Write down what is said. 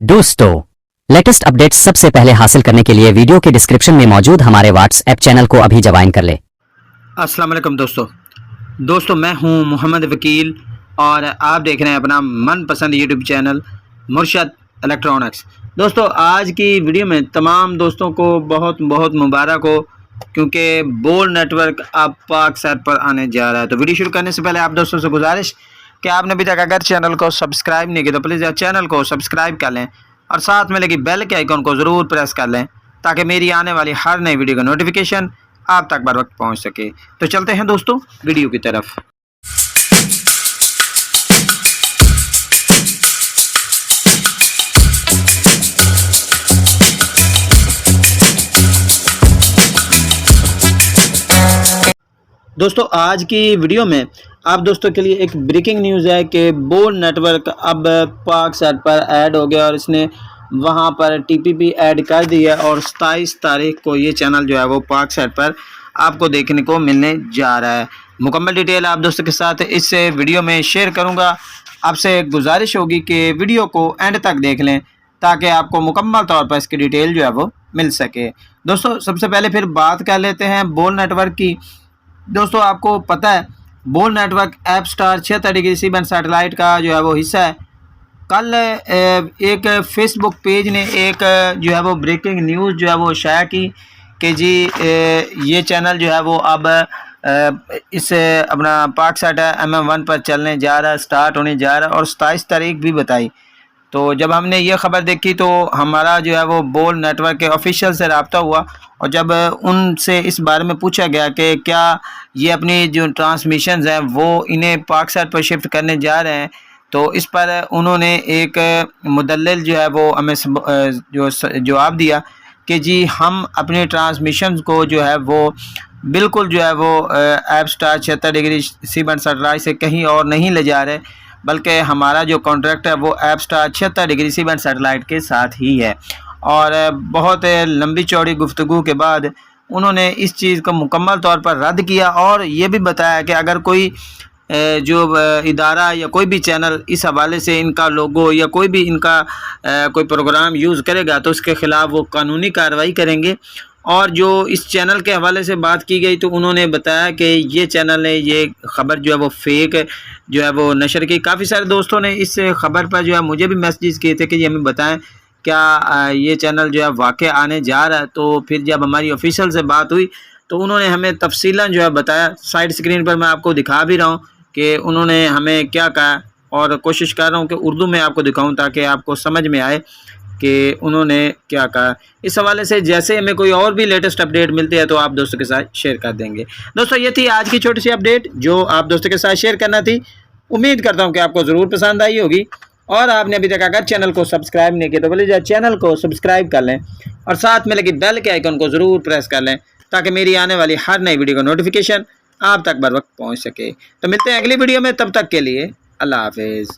दोस्तों, latest updates सबसे पहले हासिल करने के लिए वीडियो के डिस्क्रिप्शन में मौजूद हमारे व्हाट्सएप चैनल को अभी ज्वाइन कर ले। अस्सलाम वालेकुम दोस्तों मैं हूं मोहम्मद वकील और आप देख रहे हैं अपना मनपसंद यूट्यूब चैनल मुर्शद इलेक्ट्रॉनिक्स। दोस्तों, आज की वीडियो में तमाम दोस्तों को बहुत बहुत मुबारक हो, क्योंकि बोल नेटवर्क अब पाक साइट पर आने जा रहा है। तो वीडियो शुरू करने से पहले आप दोस्तों से गुजारिश कि आपने अभी तक अगर चैनल को सब्सक्राइब नहीं किया तो प्लीज़ चैनल को सब्सक्राइब कर लें और साथ में लगी बेल के आइकन को ज़रूर प्रेस कर लें ताकि मेरी आने वाली हर नई वीडियो का नोटिफिकेशन आप तक बर वक्त पहुँच सके। तो चलते हैं दोस्तों वीडियो की तरफ। दोस्तों, आज की वीडियो में आप दोस्तों के लिए एक ब्रेकिंग न्यूज़ है कि बोल नेटवर्क अब पाक साइट पर ऐड हो गया और इसने वहां पर टीपीपी ऐड कर दी है और 27 तारीख को ये चैनल जो है वो पाक साइट पर आपको देखने को मिलने जा रहा है। मुकम्मल डिटेल आप दोस्तों के साथ इस वीडियो में शेयर करूंगा। आपसे गुजारिश होगी कि वीडियो को एंड तक देख लें ताकि आपको मुकम्मल तौर पर इसकी डिटेल जो है वो मिल सके। दोस्तों, सबसे पहले फिर बात कर लेते हैं बोल नेटवर्क की। दोस्तों, आपको पता है बोल network Apstar 76 degree C band satellite का जो है वो हिस्सा है। कल एक फेसबुक पेज ने एक जो है वो ब्रेकिंग न्यूज़ जो है वो शाया की कि जी ये चैनल जो है वो अब इस अपना पाक साइट MM1 पर चलने जा रहा है, स्टार्ट होने जा रहा है और 27 तारीख भी बताई। तो जब हमने ये ख़बर देखी तो हमारा जो है वो बोल नेटवर्क के ऑफिशियल से रब्ता हुआ और जब उनसे इस बारे में पूछा गया कि क्या ये अपनी जो ट्रांसमिशंस हैं वो इन्हें पाक साइट पर शिफ्ट करने जा रहे हैं, तो इस पर उन्होंने एक मुदल्लिल जो है वो हमें जो जवाब दिया कि जी हम अपने ट्रांसमिशंस को जो है वो बिल्कुल जो है वो Apstar 76 degree C band satellite से कहीं और नहीं ले जा रहे, बल्कि हमारा जो कॉन्ट्रैक्ट है वो Apstar 76 degree C band satellite के साथ ही है। और बहुत लंबी चौड़ी गुफ्तगू के बाद उन्होंने इस चीज़ को मुकम्मल तौर पर रद्द किया और ये भी बताया कि अगर कोई जो इदारा या कोई भी चैनल इस हवाले से इनका लोगो या कोई भी इनका कोई प्रोग्राम यूज़ करेगा तो उसके ख़िलाफ़ वो कानूनी कार्रवाई करेंगे। और जो इस चैनल के हवाले से बात की गई तो उन्होंने बताया कि ये चैनल ने ये ख़बर जो है वो फेक जो है वो नशर की। काफ़ी सारे दोस्तों ने इस ख़बर पर जो है मुझे भी मैसेजेस किए थे कि ये हमें बताएं क्या ये चैनल जो है वाक़ई आने जा रहा है। तो फिर जब हमारी ऑफिशियल से बात हुई तो उन्होंने हमें तफसीलन जो है बताया। साइड स्क्रीन पर मैं आपको दिखा भी रहा हूँ कि उन्होंने हमें क्या कहा और कोशिश कर रहा हूँ कि उर्दू में आपको दिखाऊँ ताकि आपको समझ में आए कि उन्होंने क्या कहा। इस हवाले से जैसे हमें कोई और भी लेटेस्ट अपडेट मिलती है तो आप दोस्तों के साथ शेयर कर देंगे। दोस्तों, ये थी आज की छोटी सी अपडेट जो आप दोस्तों के साथ शेयर करना थी। उम्मीद करता हूँ कि आपको ज़रूर पसंद आई होगी और आपने अभी तक अगर चैनल को सब्सक्राइब नहीं किया तो प्लीज़ चैनल को सब्सक्राइब कर लें और साथ में लगी बेल के आइकन को ज़रूर प्रेस कर लें ताकि मेरी आने वाली हर नई वीडियो का नोटिफिकेशन आप तक बर वक्त पहुँच सके। तो मिलते हैं अगली वीडियो में, तब तक के लिए अल्लाह हाफिज़।